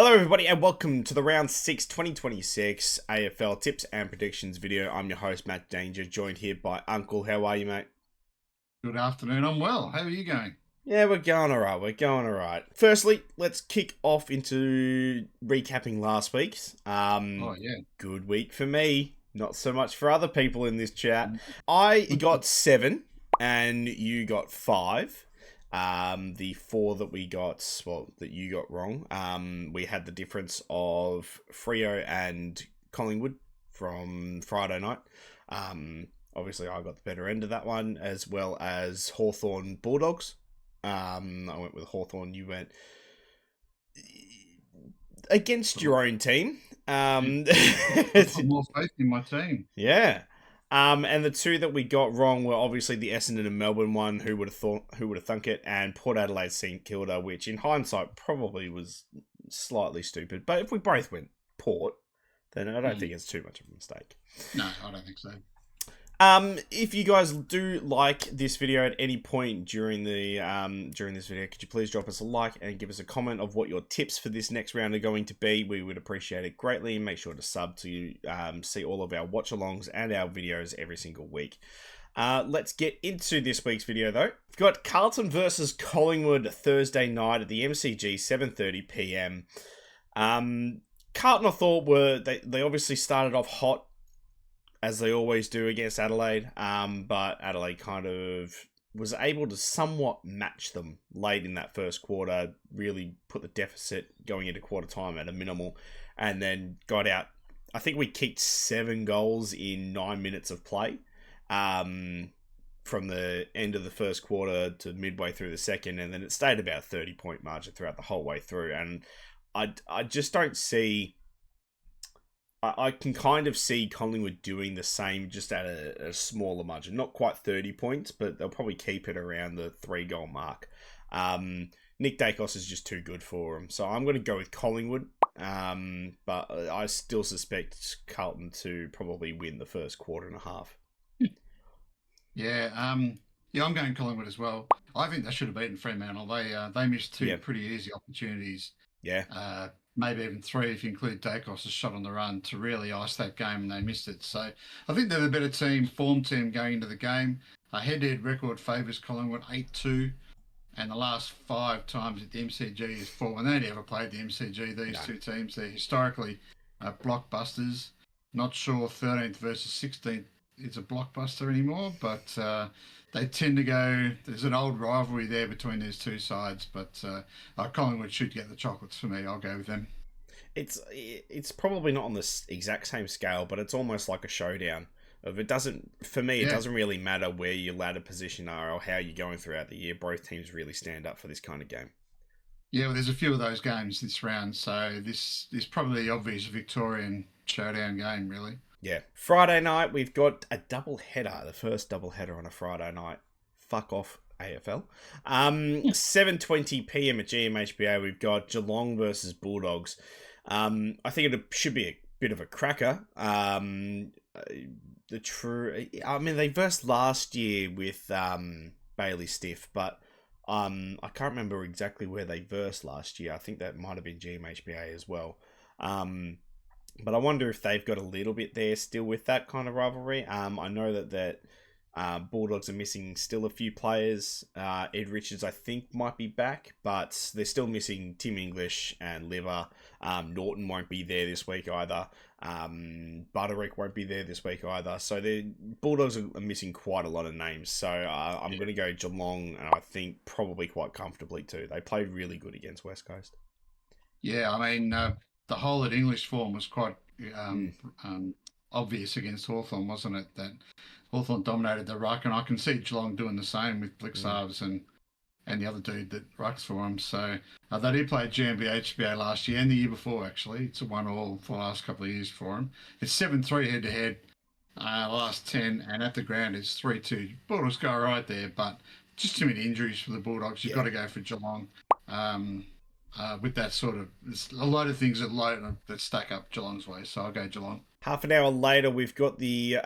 Hello everybody and welcome to the Round 6 2026 AFL Tips and Predictions video. I'm your host Matt Danger, joined here by Uncle. How are you, mate? Good afternoon. I'm well. How are you going? Yeah, we're going alright. Firstly, let's kick off into recapping last week's. Oh, yeah. Good week for me. Not so much for other people in this chat. I got 7 and you got 5. The 4 that we got, that you got wrong. We had the difference of Freo and Collingwood from Friday night. Obviously, I got the better end of that one, as well as Hawthorn Bulldogs. I went with Hawthorn. You went against your own team. I've got more faith in my team. Yeah. And the 2 that we got wrong were obviously the Essendon and Melbourne one, who would have thunk it, and Port Adelaide St Kilda, which in hindsight probably was slightly stupid. But if we both went Port, then I don't think it's too much of a mistake. No, I don't think so. If you guys do like this video at any point during this video, could you please drop us a like and give us a comment of what your tips for this next round are going to be? We would appreciate it greatly. Make sure to sub to see all of our watch-alongs and our videos every single week. Let's get into this week's video though. We've got Carlton versus Collingwood Thursday night at the MCG, 7:30 p.m. Carlton, I thought, they obviously started off hot, as they always do against Adelaide, but Adelaide kind of was able to somewhat match them late in that first quarter, really put the deficit going into quarter time at a minimal, and then got out. I think we kicked 7 goals in 9 minutes of play, from the end of the first quarter to midway through the second, and then it stayed about a 30-point margin throughout the whole way through, and I just don't see... I can kind of see Collingwood doing the same, just at a smaller margin. Not quite 30 points, but they'll probably keep it around the 3-goal mark. Nick Dacos is just too good for them. So I'm going to go with Collingwood, but I still suspect Carlton to probably win the first quarter and a half. Yeah, I'm going Collingwood as well. I think they should have beaten Fremantle. They missed 2 pretty easy opportunities. Yeah. Maybe even 3 if you include Dacos' shot on the run to really ice that game, and they missed it. So I think they're the better team, form team going into the game. Head-to-head record favours Collingwood 8-2, and the last 5 times at the MCG is 4. And they only ever played the MCG, these two teams. They're historically blockbusters. Not sure 13th versus 16th is a blockbuster anymore, but they tend to go... There's an old rivalry there between these two sides, but Collingwood should get the chocolates for me. I'll go with them. It's probably not on the exact same scale, but it's almost like a showdown. It doesn't really matter where your ladder position are or how you're going throughout the year. Both teams really stand up for this kind of game. Yeah, well, there's a few of those games this round, so this is probably the obvious Victorian showdown game, really. Yeah. Friday night, we've got a double header. The first double header on a Friday night. Fuck off, AFL. 7:20 p.m. at GMHBA, we've got Geelong versus Bulldogs. I think it should be a bit of a cracker. They versed last year with Bailey Stiff, but I can't remember exactly where they versed last year. I think that might have been GMHBA as well. But I wonder if they've got a little bit there still with that kind of rivalry. I know that Bulldogs are missing still a few players. Ed Richards, I think, might be back, but they're still missing Tim English and Liver. Norton won't be there this week either. Butterick won't be there this week either. So the Bulldogs are missing quite a lot of names. So I'm going to go Geelong, and I think probably quite comfortably too. They played really good against West Coast. Yeah, I mean... the hole at English form was quite obvious against Hawthorn, wasn't it? That Hawthorn dominated the ruck, and I can see Geelong doing the same with Blixarves and the other dude that rucks for them. So they did play GMBHBA last year and the year before, actually. It's a 1-1 for the last couple of years for them. It's 7-3 head-to-head, last 10, and at the ground it's 3-2. Bulldogs go right there, but just too many injuries for the Bulldogs. You've got to go for Geelong. With that sort of... There's a lot of things that stack up Geelong's way, so I'll go Geelong. Half an hour later, we've got the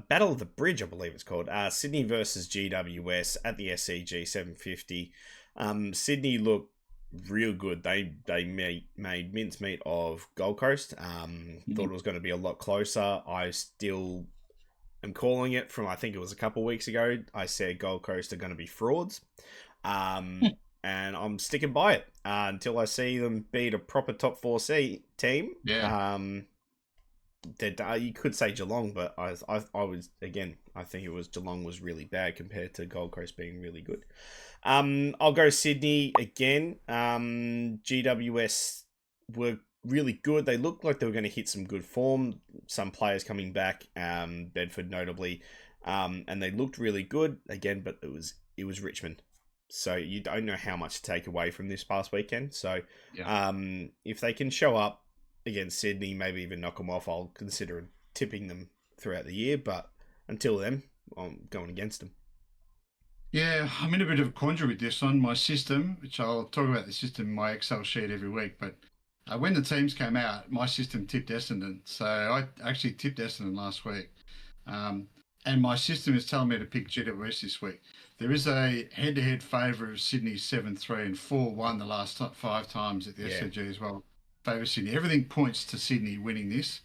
Battle of the Bridge, I believe it's called. Sydney versus GWS at the SCG, 7:50. Sydney look real good. They made mincemeat of Gold Coast. Thought Mhm. it was going to be a lot closer. I still am calling it from, I think it was a couple of weeks ago. I said Gold Coast are going to be frauds. And I'm sticking by it until I see them beat a proper top 4C team. Yeah. You could say Geelong, but I was, again, I think it was Geelong was really bad compared to Gold Coast being really good. I'll go Sydney again. GWS were really good. They looked like they were going to hit some good form. Some players coming back, Bedford notably, and they looked really good again. But it was Richmond, so you don't know how much to take away from this past weekend. So, Yeah. if they can show up against Sydney, maybe even knock them off, I'll consider tipping them throughout the year. But until then, I'm going against them. Yeah, I'm in a bit of a quandary with this on my system, which I'll talk about the system in my Excel sheet every week. But when the teams came out, my system tipped Essendon. So I actually tipped Essendon last week. Um, and my system is telling me to pick GWS this week. There is a head-to-head favour of Sydney 7-3 and 4-1 the last 5 times at the Yeah, SCG as well. Favour Sydney. Everything points to Sydney winning this,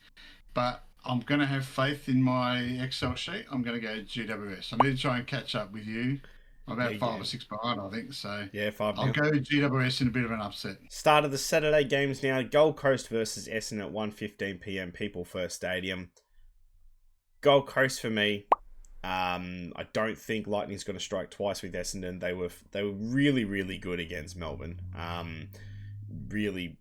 but I'm going to have faith in my Excel sheet. I'm going to go GWS. I need to try and catch up with you. I'm yeah, about five yeah, or six behind, I think. So yeah. 5 I'll now. go GWS in a bit of an upset. Start of the Saturday games now. Gold Coast versus Essendon at 1:15 p.m. People First Stadium. Gold Coast for me. I don't think Lightning's going to strike twice with Essendon. They were really good against Melbourne. Really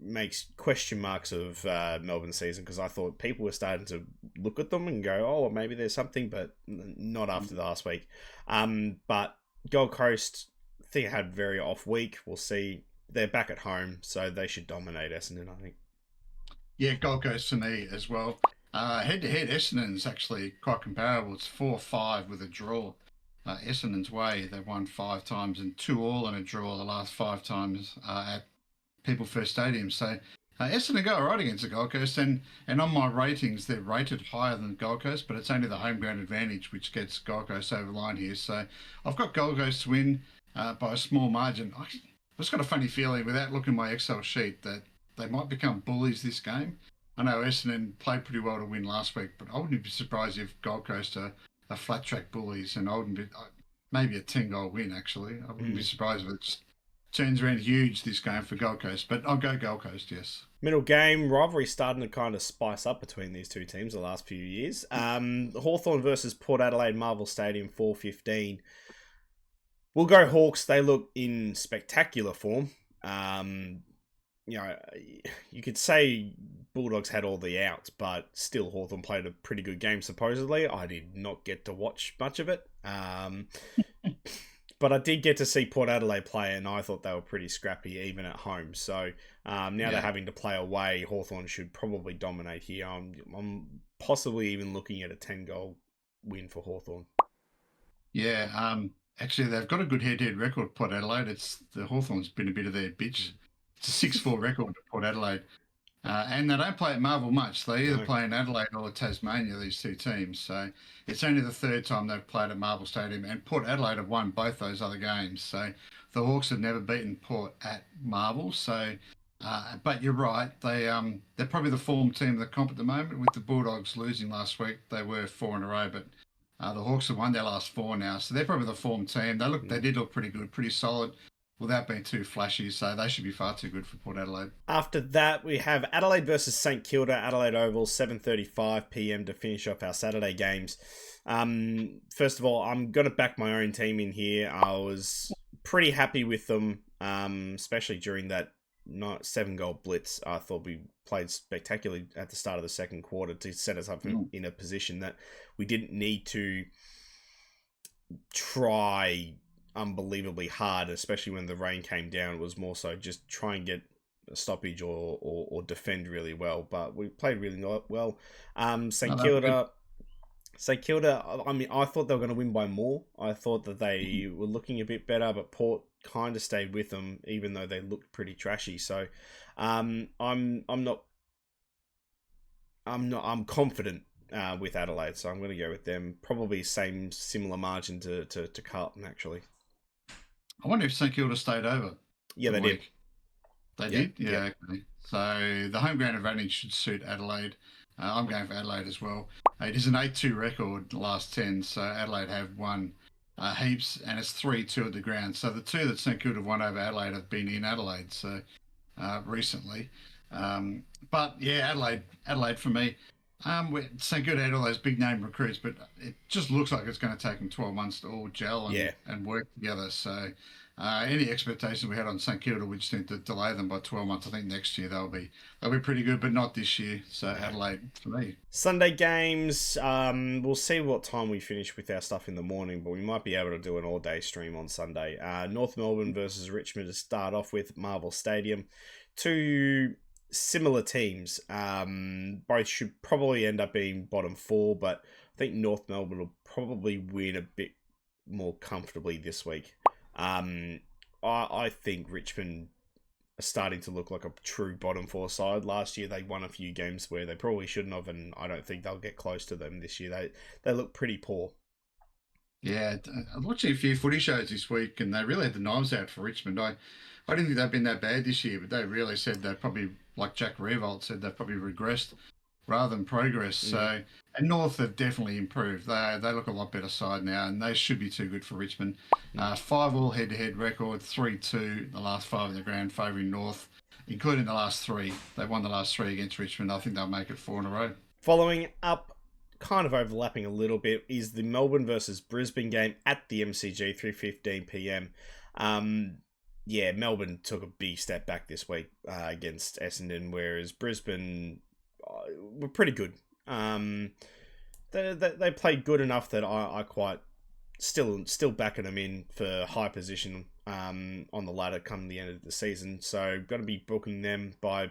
makes question marks of Melbourne season, because I thought people were starting to look at them and go, oh, maybe there's something, but not after the last week. But Gold Coast, I think it had a very off week. We'll see. They're back at home, so they should dominate Essendon, I think. Yeah, Gold Coast for me as well. Head-to-head, Essendon's actually quite comparable. It's 4-5 with a draw. Essendon's way, they've won 5 times and 2-2 and a draw the last 5 times at People First Stadium. So Essendon go all right against the Gold Coast, and on my ratings, they're rated higher than Gold Coast, but it's only the home ground advantage which gets Gold Coast over the line here. So I've got Gold Coast to win by a small margin. I've just got a funny feeling, without looking at my Excel sheet, that they might become bullies this game. I know Essendon played pretty well to win last week, but I wouldn't be surprised if Gold Coast are flat track bullies, and I wouldn't be maybe a 10-goal win actually. I wouldn't be surprised if it turns around huge this game for Gold Coast, but I'll go Gold Coast, yes. Middle game rivalry starting to kind of spice up between these two teams the last few years. Hawthorn versus Port Adelaide, Marvel Stadium, 4:15. We'll go Hawks. They look in spectacular form. You could say Bulldogs had all the outs, but still Hawthorn played a pretty good game, supposedly. I did not get to watch much of it. But I did get to see Port Adelaide play, and I thought they were pretty scrappy, even at home. So now they're having to play away. Hawthorn should probably dominate here. I'm possibly even looking at a 10-goal win for Hawthorn. Yeah, actually, they've got a good head-to-head record, Port Adelaide. It's the Hawthorn's been a bit of their bitch. It's a 6-4 record for Port Adelaide. And they don't play at Marvel much. They either play in Adelaide or Tasmania, these two teams. So it's only the third time they've played at Marvel Stadium. And Port Adelaide have won both those other games. So the Hawks have never beaten Port at Marvel. So, but you're right. They're probably the form team of the comp at the moment. With the Bulldogs losing last week, they were 4 in a row. But the Hawks have won their last 4 now. So they're probably the form team. They did look pretty good, pretty solid, without being too flashy, so they should be far too good for Port Adelaide. After that, we have Adelaide versus St Kilda, Adelaide Oval, 7:35 p.m. to finish off our Saturday games. First of all, I'm going to back my own team in here. I was pretty happy with them, especially during that 7-goal blitz. I thought we played spectacularly at the start of the second quarter to set us up in a position that we didn't need to try unbelievably hard, especially when the rain came down. It was more so just try and get a stoppage or defend really well. But we played really well. St Kilda, I mean, I thought they were going to win by more. I thought that they were looking a bit better, but Port kind of stayed with them, even though they looked pretty trashy. So, I'm confident with Adelaide, so I'm going to go with them. Probably similar margin to Carlton, actually. I wonder if St Kilda stayed over. Yeah, the they did. week. They Yeah, did? yeah. Yeah, okay. So the home ground advantage should suit Adelaide. I'm going for Adelaide as well. It is an 8-2 record, the last 10, so Adelaide have won heaps, and it's 3-2 at the ground. So the two that St Kilda have won over Adelaide have been in Adelaide, so recently. But yeah, Adelaide for me. St Kilda had all those big name recruits, but it just looks like it's going to take them 12 months to all gel Yeah. and work together. So any expectations we had on St Kilda, we just need to delay them by 12 months. I think next year they'll be pretty good, but not this year. So Adelaide for me. Sunday games, we'll see what time we finish with our stuff in the morning, but we might be able to do an all-day stream on Sunday. North Melbourne versus Richmond to start off with, Marvel Stadium. Two similar teams. Both should probably end up being bottom four, but I think North Melbourne will probably win a bit more comfortably this week. I think Richmond are starting to look like a true bottom four side. Last year they won a few games where they probably shouldn't have, and I don't think they'll get close to them this year. They look pretty poor. Yeah, I was watching a few footy shows this week, and they really had the knives out for Richmond. I didn't think they've been that bad this year, but they really said they probably, like Jack Revolt said, they've probably regressed rather than progress. So, and North have definitely improved. They look a lot better side now, and they should be too good for Richmond. 5-all head-to-head record, 3-2 the last 5 in the ground, favouring North, including the last 3. They won the last 3 against Richmond. I think they'll make it 4 in a row. Following up, kind of overlapping a little bit, is the Melbourne versus Brisbane game at the MCG, 3:15 p.m. Yeah, Melbourne took a big step back this week against Essendon, whereas Brisbane were pretty good. They played good enough that I quite still backing them in for high position on the ladder come the end of the season. So got to be booking them by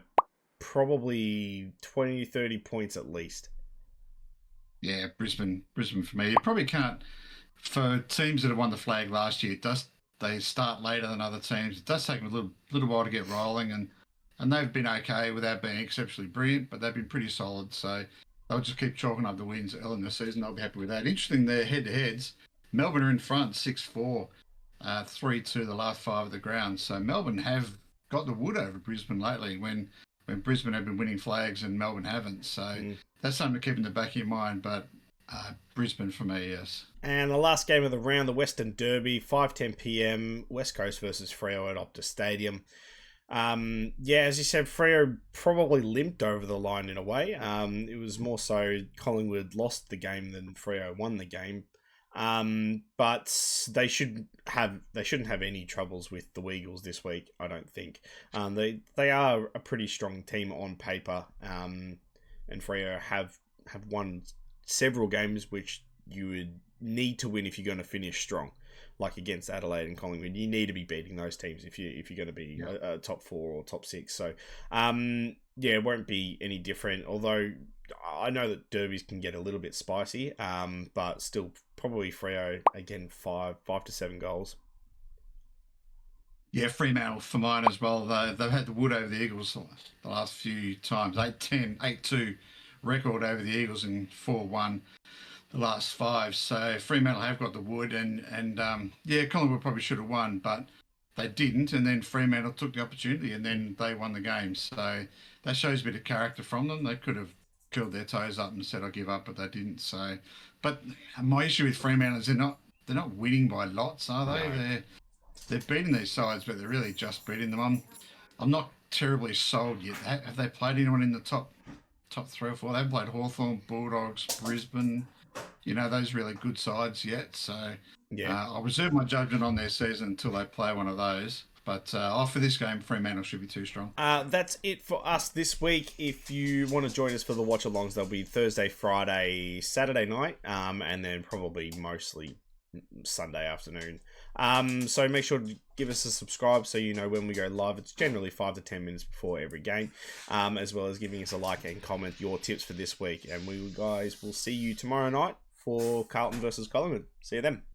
probably 20-30 points at least. Yeah, Brisbane for me. You probably can't, for teams that have won the flag last year, they start later than other teams. It does take them a little while to get rolling, and they've been okay without being exceptionally brilliant, but they've been pretty solid. So they'll just keep chalking up the wins early in the season. They'll be happy with that. Interesting, their head-to-heads. Melbourne are in front, 6-4, 3-2 the last 5 of the ground. So Melbourne have got the wood over Brisbane lately when Brisbane have been winning flags and Melbourne haven't. So that's something to keep in the back of your mind. But Brisbane for me, yes. And the last game of the round, the Western Derby, 5:10 p.m. West Coast versus Freo at Optus Stadium. Yeah, as you said, Freo probably limped over the line in a way. It was more so Collingwood lost the game than Freo won the game. But they shouldn't have any troubles with the Weagles this week, I don't think. They are a pretty strong team on paper. And Freo have won several games which you would need to win if you're going to finish strong, like against Adelaide and Collingwood. You need to be beating those teams if you're going to be a top 4 or top 6. So, yeah, it won't be any different. Although I know that derbies can get a little bit spicy, but still probably Freo again 5 to 7 goals. Yeah, Fremantle for mine as well. They've had the wood over the Eagles the last few times. 8-10, 8-2 record over the Eagles and 4-1 the last 5. So Fremantle have got the wood, and yeah, Collingwood probably should have won, but they didn't. And then Fremantle took the opportunity, and then they won the game. So that shows a bit of character from them. They could have curled their toes up and said, "I give up," but they didn't. So, but my issue with Fremantle is they're not winning by lots, are they? No. They're beating these sides, but they're really just beating them. I'm not terribly sold yet. Have they played anyone in the top 3 or 4? They haven't played Hawthorn, Bulldogs, Brisbane, those really good sides yet. So Yeah. I'll reserve my judgment on their season until they play one of those. But for this game, Fremantle should be too strong. That's it for us this week. If you want to join us for the watch-alongs, they'll be Thursday, Friday, Saturday night, and then probably mostly Sunday afternoon. So make sure to give us a subscribe so you know when we go live. It's generally 5 to 10 minutes before every game, as well as giving us a like and comment your tips for this week. And we guys will see you tomorrow night for Carlton versus Collingwood. See you then.